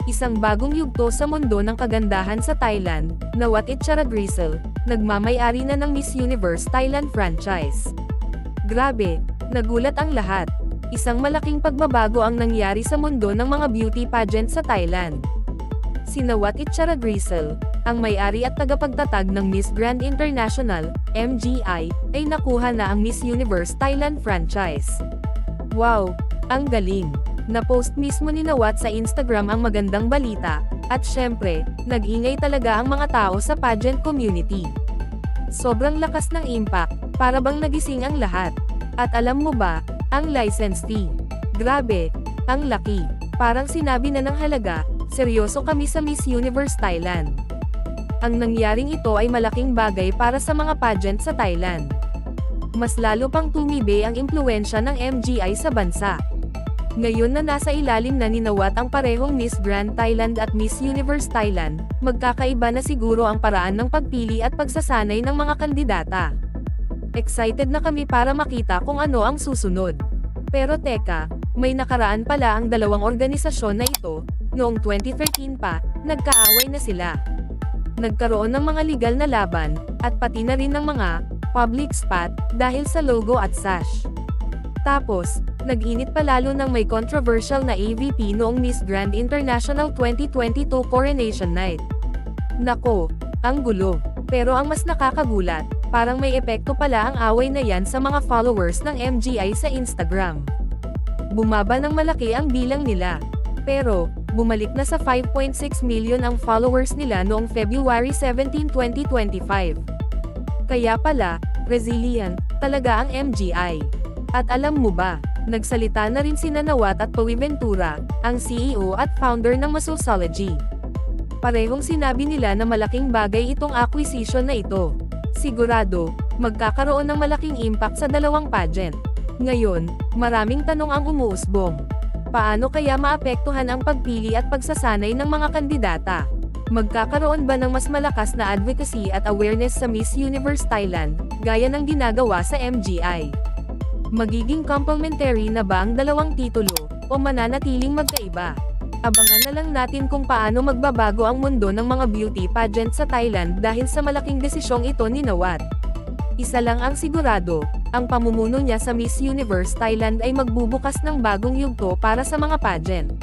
isang bagong yugto sa mundo ng kagandahan sa Thailand, Nawat Itcharadrisel, nagmamay-ari na ng Miss Universe Thailand franchise. Grabe, nagulat ang lahat. Isang malaking pagbabago ang nangyari sa mundo ng mga beauty pageant sa Thailand. Si Nawat Itcharadrisel, ang may-ari at tagapagtatag ng Miss Grand International, MGI, ay nakuha na ang Miss Universe Thailand franchise. Wow! Ang galing! Na-post mismo ni Nawat sa Instagram ang magandang balita, at syempre, nag-ingay talaga ang mga tao sa pageant community. Sobrang lakas ng impact, para bang nagising ang lahat. At alam mo ba, ang license fee. Grabe, ang laki. Parang sinabi na ng halaga, seryoso kami sa Miss Universe Thailand. Ang nangyaring ito ay malaking bagay para sa mga pageant sa Thailand. Mas lalo pang tumibe ang impluwensya ng MGI sa bansa. Ngayon na nasa ilalim na ni Nawat ang parehong Miss Grand Thailand at Miss Universe Thailand, magkakaiba na siguro ang paraan ng pagpili at pagsasanay ng mga kandidata. Excited na kami para makita kung ano ang susunod. Pero teka, may nakaraan pala ang dalawang organisasyon na ito, noong 2013 pa, nagkaaway na sila. Nagkaroon ng mga legal na laban, at pati na rin ng mga public spat dahil sa logo at sash. Tapos, nag-init pa lalo nang may controversial na AVP noong Miss Grand International 2022 Coronation Night. Nako, ang gulo. Pero ang mas nakakagulat, parang may epekto pala ang away na yan sa mga followers ng MGI sa Instagram. Bumaba ng malaki ang bilang nila. Pero, bumalik na sa 5.6 million ang followers nila noong February 17, 2025. Kaya pala, resilient talaga ang MGI. At alam mo ba, nagsalita na rin sina Nawat at Pawi Ventura, ang CEO at founder ng Masusology. Parehong sinabi nila na malaking bagay itong acquisition na ito. Sigurado, magkakaroon ng malaking impact sa dalawang pageant. Ngayon, maraming tanong ang umuusbong. Paano kaya maapektuhan ang pagpili at pagsasanay ng mga kandidata? Magkakaroon ba ng mas malakas na advocacy at awareness sa Miss Universe Thailand, gaya ng ginagawa sa MGI? Magiging complementary na ba ang dalawang titulo, o mananatiling magkaiba? Abangan na lang natin kung paano magbabago ang mundo ng mga beauty pageant sa Thailand dahil sa malaking desisyong ito ni Nawat. Isa lang ang sigurado, ang pamumuno niya sa Miss Universe Thailand ay magbubukas ng bagong yugto para sa mga pageant.